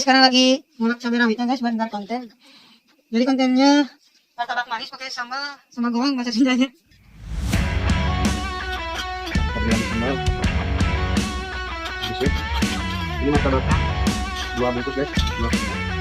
sekarang lagi ngulek cabai rawitan guys buat ntar konten. Jadi kontennya martabak manis pakai sambal sama goong bahasa Sundanya. Pembelian sambal. Ini martabaknya 2 bungkus guys. 2.